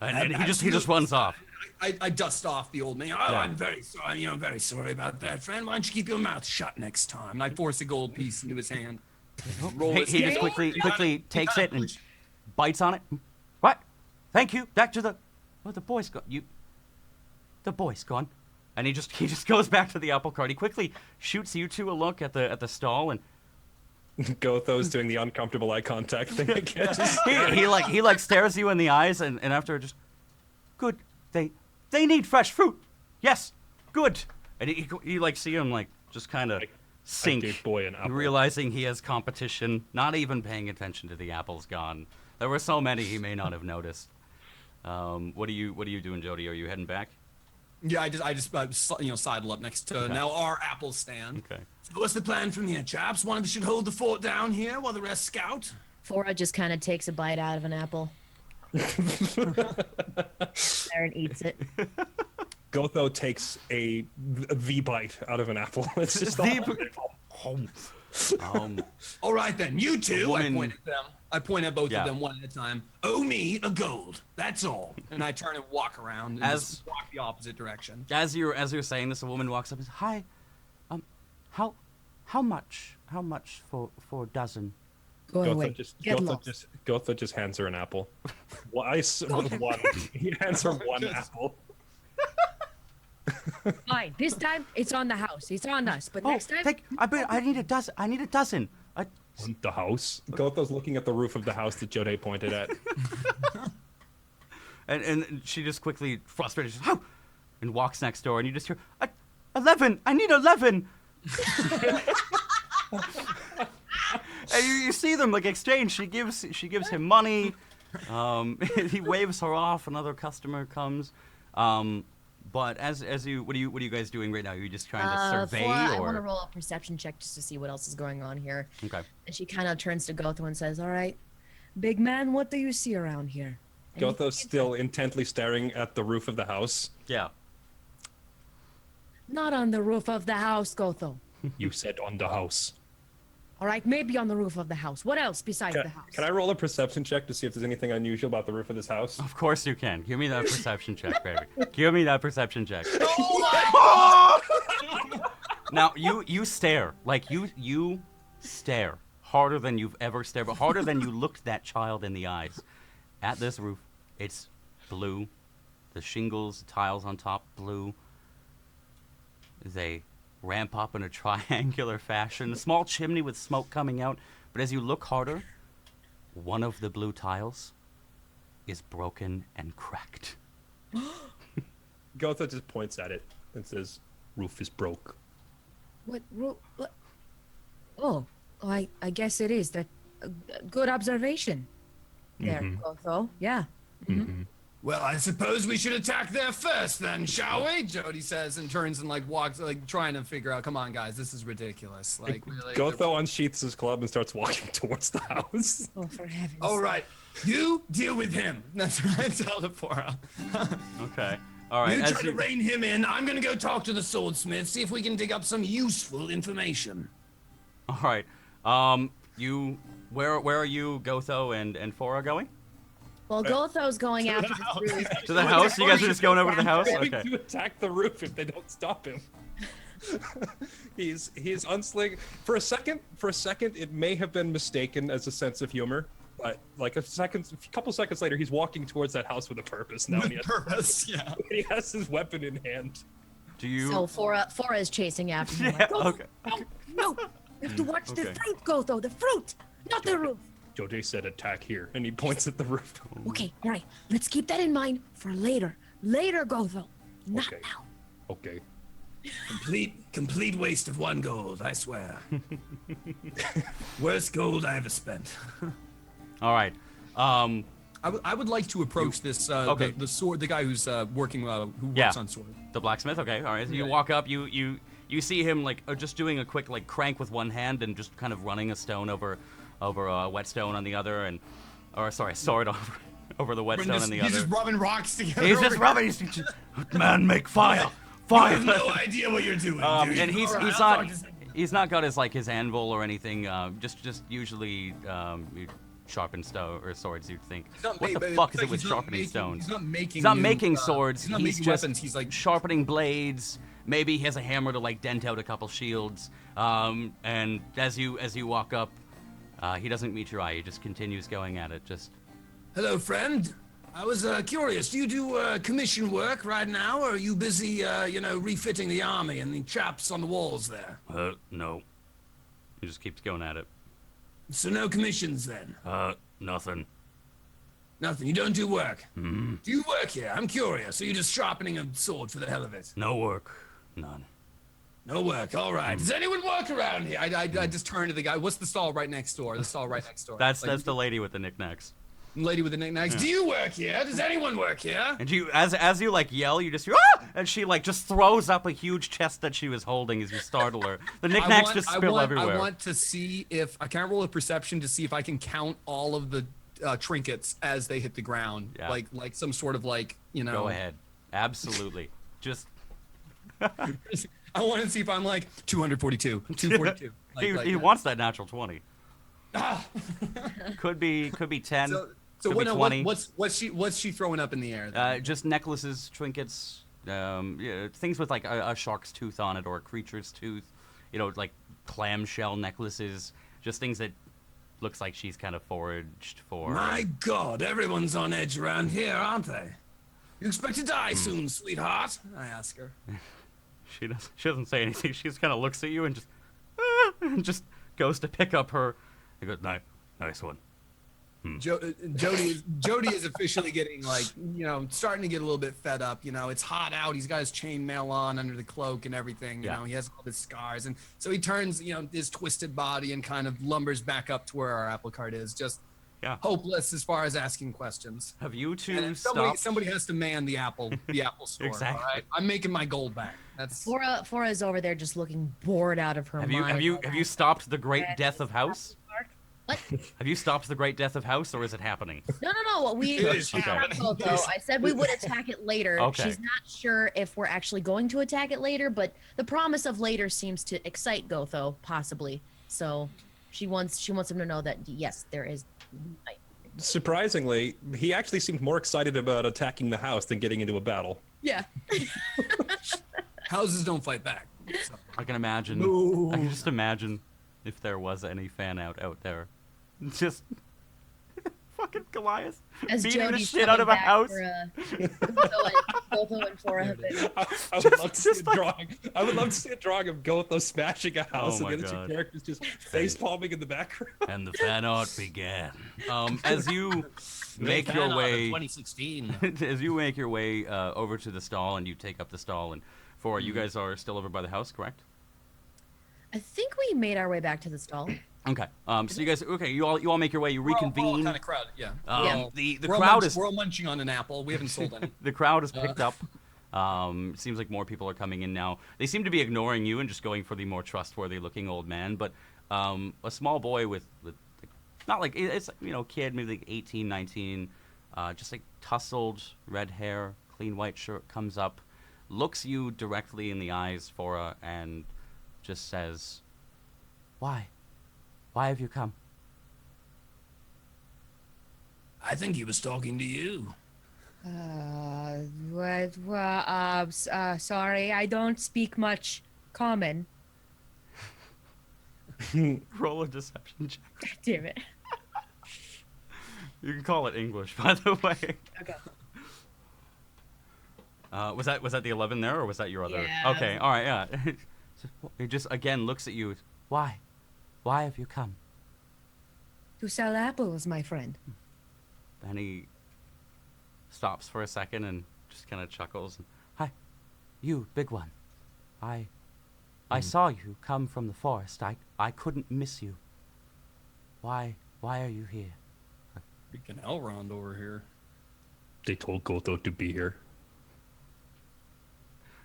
And he just runs off. I dust off the old man. Oh, Yeah. I'm very sorry. I'm very sorry about that, friend. Why don't you keep your mouth shut next time? And I force a gold piece into his hand. Roll He his just hand. quickly takes it and bites on it. What? Thank you. Back to the. Oh, the boy's gone. The boy's gone. And he just goes back to the apple cart. He quickly shoots you two a look at the stall, and Gotho's doing the uncomfortable eye contact thing again. he like stares you in the eyes, and after just, good. They need fresh fruit. Yes, good. And you like see him like just kind of sink, gave boy an apple. realizing he has competition. Not even paying attention to the apples gone. There were so many he may not have noticed. What are you doing, Jody? Are you heading back? Yeah, I just sidle up next to now our apple stand. Okay. So what's the plan from here, chaps? One of us should hold the fort down here while the rest scout. Fora just kind of takes a bite out of an apple. Aaron eats it. Gotho takes a V bite out of an apple. It's just All right then, you two. woman- I point at them. I point at both Yeah. of them one at a time. Owe me a gold. That's all. And I turn and walk around and As- just walk the opposite direction. As you're saying this, a woman walks up and says, "Hi, how much for a dozen?" Go away. Get lost. Gotho just hands her an apple. One. He hands her one apple. Fine. This time it's on the house. It's on us. But next time, I need a dozen. I need a dozen. The house. Gotho's looking at the roof of the house that Jode pointed at. And she just quickly frustrated, she says, "Oh!" and walks next door, and you just hear, 11. I need 11. And you see them like exchange. She gives him money. He waves her off. Another customer comes. But what are you guys doing right now? Are you just trying to survey, I or? want to roll a perception check just to see what else is going on here. Okay. And she kind of turns to Gotho and says, "All right, big man, what do you see around here?" And he Gotho's still intently staring at the roof of the house. Yeah. Not on the roof of the house, Gotho. You said on the house. All right, maybe on the roof of the house. What else besides the house? Can I roll a perception check to see if there's anything unusual about the roof of this house? Of course you can. Give me that perception check, baby. Give me that perception check. Now you stare, like you stare harder than you've ever stared, but harder than you looked that child in the eyes. At this roof, it's blue. The shingles, the tiles on top, blue. They ramp up in a triangular fashion. A small chimney with smoke coming out. But as you look harder, one of the blue tiles is broken and cracked. Gotho just points at it and says, "Roof is broke." What? Oh, I guess it is. That good observation there, Gotho. Yeah. Well, I suppose we should attack there first, then, shall we? Jody says and turns and walks, trying to figure out. Come on, guys, this is ridiculous. Really. Gotho unsheaths his club and starts walking towards the house. Oh, for heaven's All right, you deal with him. That's what I tell the Fora. Okay. All right. You as try to rein him in. I'm gonna go talk to the swordsmith, see if we can dig up some useful information. All right. Where are you, Gotho and Fora going? Well, Gotho's going after the roof. To the house? You guys are just going over to the house? Going Okay. to attack the roof if they don't stop him. he's unsling. For a second, it may have been mistaken as a sense of humor. But a couple seconds later, he's walking towards that house with a purpose. Now he has his weapon in hand. Do you? So Fora is chasing after him. Yeah, Like, okay. No, you have to watch the Okay. fruit, Gotho. The fruit, not the roof. Jode said attack here, and he points at the roof. Okay, all right. Let's keep that in mind for later. Later, Gotho. Not Okay. now. Okay. Complete waste of 1 gold, I swear. Worst gold I ever spent. All right. I would like to approach this okay. the sword, the guy who's working who Yeah. works on sword. The blacksmith. Okay. All right. So you walk up. You see him just doing a quick crank with one hand and just kind of running a stone over a whetstone on the other, a sword over the whetstone on the He's other. just rubbing rocks together. He's just rubbing. Man, make fire! I have no idea what you're doing, dude. And he's All right, he's I'll not talk to he's not got his anvil or anything. Just usually sharpen stone or swords. You'd think. not What ma- the but fuck it's is it like with he's not sharpening making- stones? He's not making. He's not new, making swords. He's not He's making just weapons. He's like sharpening blades. Maybe he has a hammer to dent out a couple shields. And as you walk up, he doesn't meet your eye. He just continues going at it. Just Hello, friend. I was curious. Do you do commission work right now, or are you busy, refitting the army and the chaps on the walls there? no. He just keeps going at it. So no commissions then? Nothing. Nothing. You don't do work. Mm-hmm. Do you work here? I'm curious. Are you just sharpening a sword for the hell of it? No work. None. No work. All right. Does anyone work around here? I just turn to the guy. What's the stall right next door? The stall right next door. That's the lady with the knickknacks. lady with the knickknacks. Do you work here? Does anyone work here? And you, as you yell, you just hear, ah! And she just throws up a huge chest that she was holding as you startle her. The knickknacks just spill everywhere. I want to see if I can't roll a perception to see if I can count all of the trinkets as they hit the ground, Yeah. like some sort of like, you know. Go ahead. Absolutely. Just I want to see if I'm like 242, 242. he wants that natural 20. Could be 10. So could be 20. what's she throwing up in the air? Then? Just necklaces, trinkets, yeah, things with like a shark's tooth on it or a creature's tooth. You know, like clamshell necklaces. Just things that looks like she's kind of foraged for. My God, everyone's on edge around here, aren't they? You expect to die Hmm. soon, sweetheart? I ask her. She doesn't say anything. She just kind of looks at you and and just goes to pick up her. He goes, nice one. Jody is officially getting like, you know, starting to get a little bit fed up. You know, it's hot out. He's got his chainmail on under the cloak and everything. You know, he has all his scars, and so he turns, you know, his twisted body and kind of lumbers back up to where our apple cart is, just hopeless as far as asking questions. Have you two And stopped? somebody has to man the apple store. Exactly. All right? I'm making my gold back. That's Fora's over there just looking bored out of her Have mind. you stopped the Great Death of House? What? Have you stopped the Great Death of House, or is it happening? No. We It is attacked Gotho. I said we would attack it later. Okay. She's not sure if we're actually going to attack it later, but the promise of later seems to excite Gotho, possibly. So she wants him to know that yes, there is. Surprisingly, he actually seemed more excited about attacking the house than getting into a battle. Yeah. houses don't fight back. So. I can imagine. No. I can just imagine if there was any fan out there. Just fucking Goliath As beating the Jody's shit out of a coming back house. Gotho and Fora have been. I would love to see a just like- drawing. I would love to see a drawing of Gotho smashing a house Oh and the my other God. two characters just face palming in the background. And the fan art began. As you make Fan your art of way, 2016. as you make your way over to the stall, and you take up the stall, and for you guys are still over by the house, correct? I think we made our way back to the stall. Okay. So you guys, you all make your way. You reconvene. Kind of crowd, yeah. The We're all crowd is we're all munching on an apple. We haven't sold any. the crowd is picked up. It seems like more people are coming in now. They seem to be ignoring you and just going for the more trustworthy-looking old man. But a small boy with not like it's kid, maybe like 18, 19, just like tousled red hair, clean white shirt, comes up, looks you directly in the eyes, Fora, and just says, "Why? Why have you come?" I think he was talking to you. Sorry, I don't speak much common. Roll a deception check. God damn it. You can call it English, by the way. Okay. Was that the 11 there, or was that your other? Yeah. Okay, all right, yeah. He just again looks at you. Why? Why have you come? To sell apples, my friend. And he stops for a second and just kind of chuckles. Hi, you, big one. I saw you come from the forest. I couldn't miss you. Why are you here? Freaking Elrond over here. They told Gotho to be here.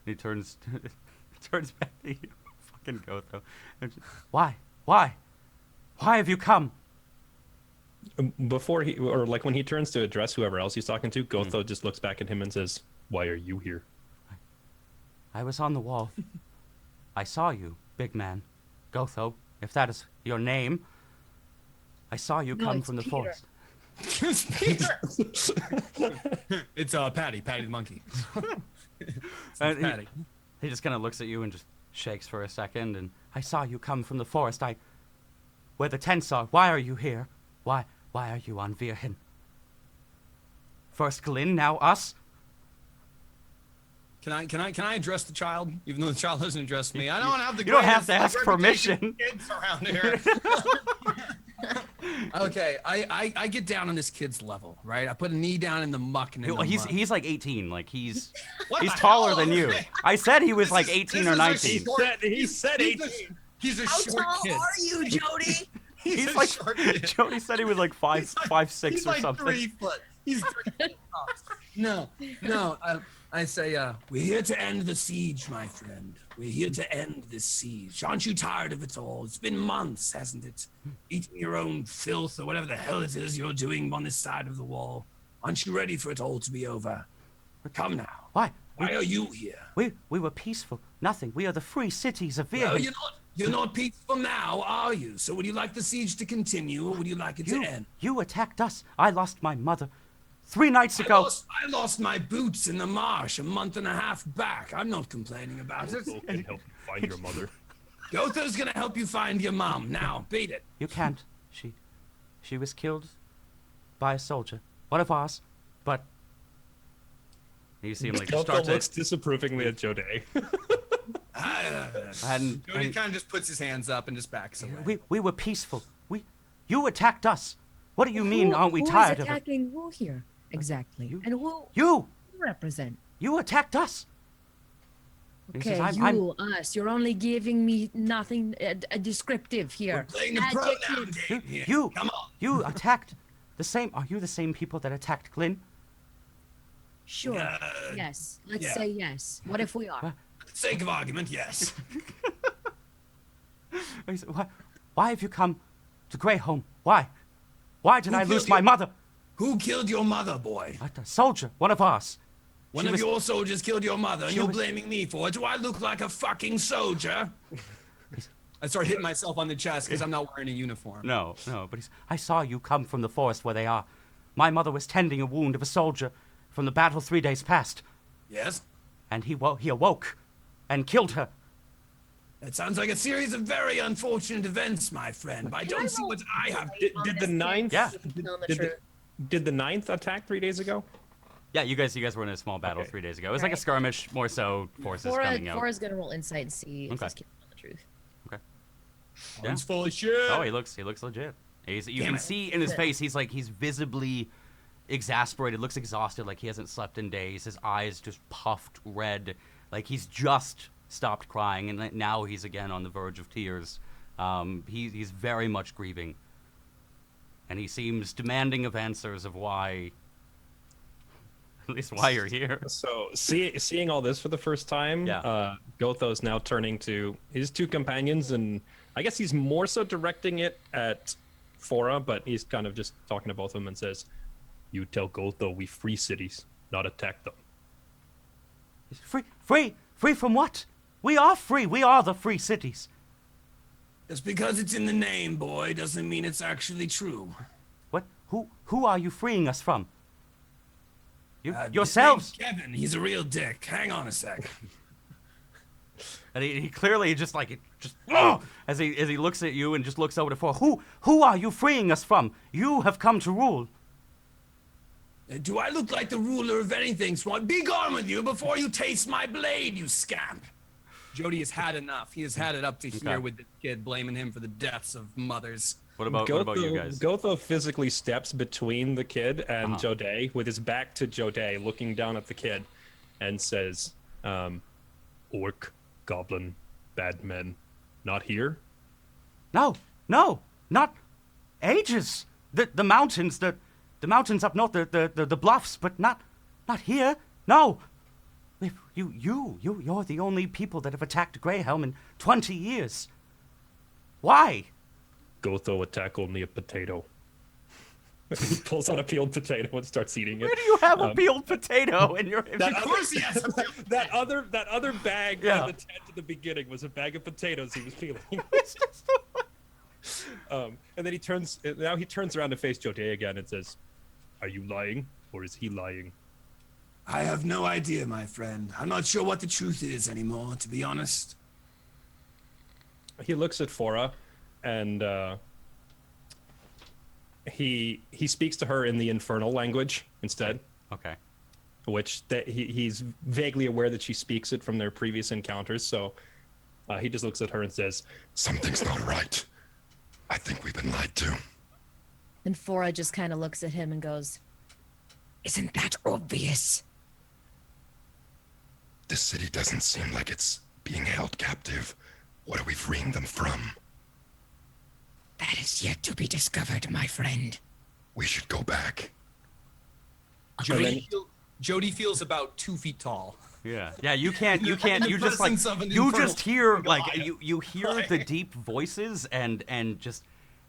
And he turns back to you, fucking Gotho. Why have you come? Before when he turns to address whoever else he's talking to, Gotho just looks back at him and says, "Why are you here?" I was on the wall. I saw you, big man. Gotho, if that is your name. I saw you No, come it's from the Peter. forest. It's Patty the monkey. And Patty. he just kind of looks at you and just shakes for a second. And I saw you come from the forest. Where the tents are. Why are you here? Why are you on Virhin? First Glynn, now us. Can I address the child, even though the child doesn't address me? I don't have the. You don't have greatest, to ask reputation permission. Kids around here. Okay, I get down on this kid's level, right? I put a knee down in the muck and in the mud. He's like 18. Like he's What the taller hell? than you. I said he was like 18 or 19. He said 18. He's a How short tall kid. are you, Jody? He's a like short kid. Jody said he was like 5'6" He's or like something. 3 foot. He's drinking. No. I say, we're here to end the siege, my friend. We're here to end this siege. Aren't you tired of it all? It's been months, hasn't it? Eating your own filth or whatever the hell it is you're doing on this side of the wall. Aren't you ready for it all to be over? Come now. Why? Why are you here? We were peaceful. Nothing. We are the free cities of Vir. No, you're not peaceful now, are you? So would you like the siege to continue, or would you like it to end? You attacked us. I lost my mother 3 nights ago. I lost my boots in the marsh a month and a half back. I'm not complaining about it. Who can help you find your mother? Gotha's gonna help you find your mom. Now, beat it. You can't. She was killed by a soldier. One of ours. But you see him like Gotha start looks to... disapprovingly at Jode. And Jody kind of just puts his hands up and just backs away. we were peaceful. You attacked us. What do you mean? Aren't we who tired is of it? attacking who here? Exactly. And who You represent? You attacked us. He Okay, says, us. You're only giving me nothing a descriptive here. We're playing the pronoun game here. Come on. You attacked the same. Are you the same people that attacked Glyn? Sure. Yes. Let's say yes. What if we are? For the sake of argument, yes. Why have you come to Greyholm? Why? Why did I lose my mother? Who killed your mother, boy? A soldier, one of ours. One of your soldiers killed your mother, and you're blaming me for it. Do I look like a fucking soldier? I start hitting myself on the chest because I'm not wearing a uniform. No, but I saw you come from the forest where they are. My mother was tending a wound of a soldier from the battle 3 days past. Yes? And he awoke and killed her. That sounds like a series of very unfortunate events, my friend. But I don't see what I have. Did the ninth? Yeah. Did the ninth attack 3 days ago? Yeah, you guys were in a small battle 3 days ago. It was like a skirmish, more so forces coming out. Fora's gonna roll insight and see if he's keeping on the truth. Okay. He's full of shit. Oh, he looks legit. You can see in his face, he's visibly exasperated, looks exhausted, like he hasn't slept in days. His eyes just puffed red, like he's just stopped crying, and now he's again on the verge of tears. He's very much grieving, and he seems demanding of answers of why. At least why you're here. So seeing all this for the first time, Gotho's now turning to his two companions, and I guess he's more so directing it at Fora, but he's kind of just talking to both of them and says, "You tell Gotho we free cities, not attack them." Free from what? We are free. We are the free cities. Just because it's in the name, boy, doesn't mean it's actually true. What? Who are you freeing us from? Yourselves. Kevin, he's a real dick. Hang on a sec. And he clearly as he looks at you and just looks over to Fora. Who are you freeing us from? You have come to rule. Do I look like the ruler of anything, Swan? Be gone with you before you taste my blade, you scamp. Jody has had enough. He has had it up to here with the kid, blaming him for the deaths of mothers. What about you guys? Gotho physically steps between the kid and Jode, with his back to Jode, looking down at the kid, and says, "Orc, goblin, bad men, not here." No, not ages. The mountains, the mountains up north, the bluffs, but not here. No. If you're the only people that have attacked Greyhelm in 20 years. Why? Gotho attack only a potato. He pulls out a peeled potato and starts eating it. Where do you have a peeled potato in your? Of course he has a peeled that other bag at the tent at the beginning was a bag of potatoes he was peeling. And then he turns around to face Jode again and says, "Are you lying, or is he lying?" I have no idea, my friend. I'm not sure what the truth is anymore, to be honest. He looks at Fora, and he speaks to her in the infernal language instead. Okay. Which he's vaguely aware that she speaks it from their previous encounters, so he just looks at her and says, "Something's not right. I think we've been lied to." And Fora just kind of looks at him and goes, "Isn't that obvious?" This city doesn't seem like it's being held captive. What are we freeing them from? That is yet to be discovered, my friend. We should go back. Jody feels about 2 feet tall. Yeah, yeah. You can't. You the just like presence of an you infernal just hear like Goliath. you hear the deep voices and just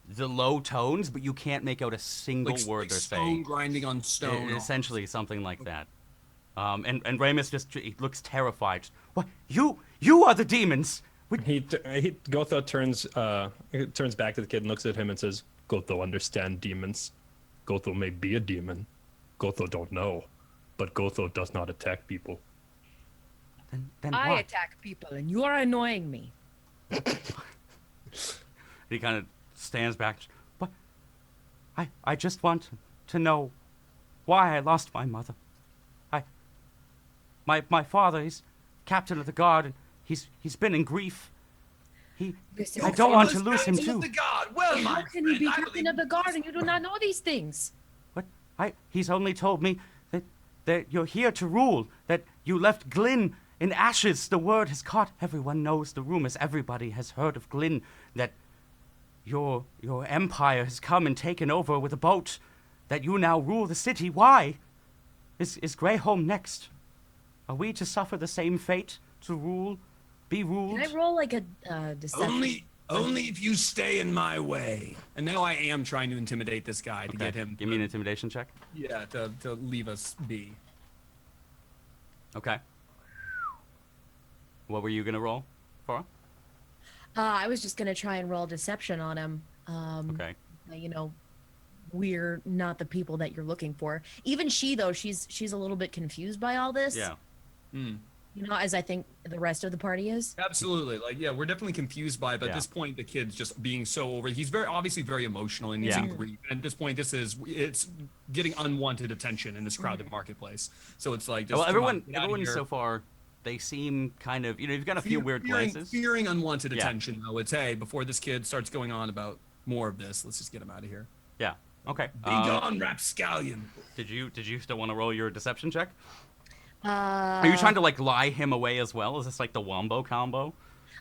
the low tones, but you can't make out a single word they're stone saying. grinding on stone. Essentially, something like that. And Ramus just he looks terrified. What? You are the demons. Gotho turns back to the kid and looks at him and says, "Gotho understand demons. Gotho may be a demon. Gotho don't know, but Gotho does not attack people." Then I why? attack people, and you are annoying me. He kind of stands back. What? I just want to know why I lost my mother. My father is captain of the guard, and he's been in grief. Listen, I don't want to This lose him captain of too. the guard. Well, How my can you be friend, I captain believe- of the guard and you do not know these things? What? He's only told me that you're here to rule, that you left Glyn in ashes. The word has caught. Everyone knows the rumors. Everybody has heard of Glyn, that your empire has come and taken over with a boat, that you now rule the city. Why? Is Greyholm next? Are we to suffer the same fate, to be ruled? Can I roll like a deception? Only if you stay in my way. And now I am trying to intimidate this guy to Okay, get him. Give me an intimidation check. Yeah, to leave us be. Okay. What were you gonna roll for? I was just gonna try and roll deception on him. Okay. You know, we're not the people that you're looking for. Even she, though, she's a little bit confused by all this. Yeah. You know, as I think the rest of the party is. Absolutely. Like, yeah, we're definitely confused by it, but Yeah. at this point, the kid's just being so over. He's obviously very emotional and he's Yeah. in grief. And at this point, it's getting unwanted attention in this crowded marketplace. So it's like, just, Well, come on, get out of everyone here. so far, they seem kind of, you've got a few weird glances. Fearing unwanted Yeah. attention, though. It's, hey, before this kid starts going on about more of this, let's just get him out of here. Yeah. Okay. Be gone, rapscallion. Did you still want to roll your deception check? Are Are you trying to like lie him away as well? Is this like the wombo combo?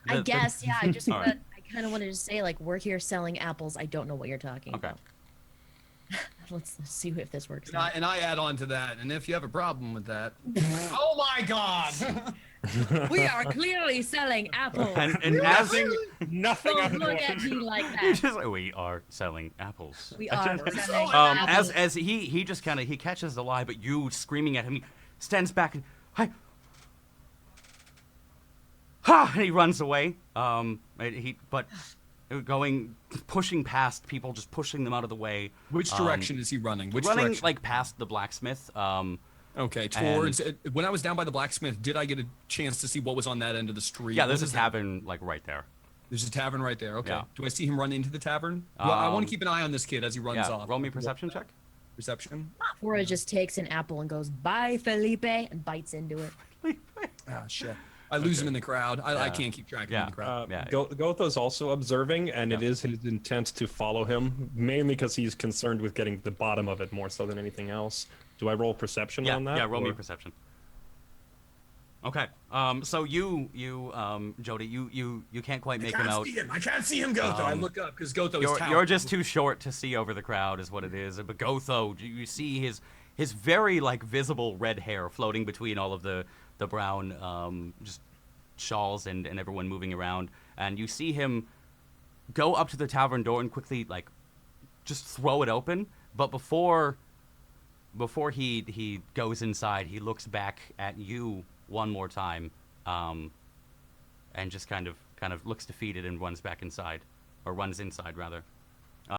I guess, yeah. I just All right. I kind of wanted to say, like, we're here selling apples. I don't know what you're talking Okay. about. Let's see if this works. And I add on to that, and if you have a problem with that, oh my God! We are clearly selling apples. And as Nothing out Don't of the look at ordinary. me like you that. just we are selling apples. We are selling As apples. he just kind of he catches the lie, but you screaming at him, he stands back and and he runs away. Pushing past people, just pushing them out of the way. Which direction is he running? Which running direction? like past the blacksmith. Okay, towards when I was down by the blacksmith, did I get a chance to see what was on that end of the street? Yeah, there's What a is that? tavern like right there. There's a tavern right there. Okay. Yeah. Do I see him run into the tavern? Well, I want Um, to keep an eye on this kid as he runs Yeah, off. roll me a perception check. Perception. Cora just takes an apple and goes, "Bye, Felipe," and bites into it. Ah, shit. I lose him in the crowd. I Yeah. can't keep track of him Yeah. in the crowd. Yeah. Gotho's also observing, and it Yeah. is his intent to follow him, mainly because he's concerned with getting the bottom of it more so than anything else. Do I roll perception Yeah, on that? yeah. Roll me a or- perception. Okay. So you, Jody, you can't quite make him out. I can't see him, Gotho. I Um, look up because Gotho is You're towering. just too short to see over the crowd, is what it is. But Gotho, you see his very like visible red hair floating between all of the brown just shawls and everyone moving around, and you see him go up to the tavern door and quickly like just throw it open. But before he goes inside, he looks back at you one more time, and just kind of looks defeated and runs back inside, or runs inside rather.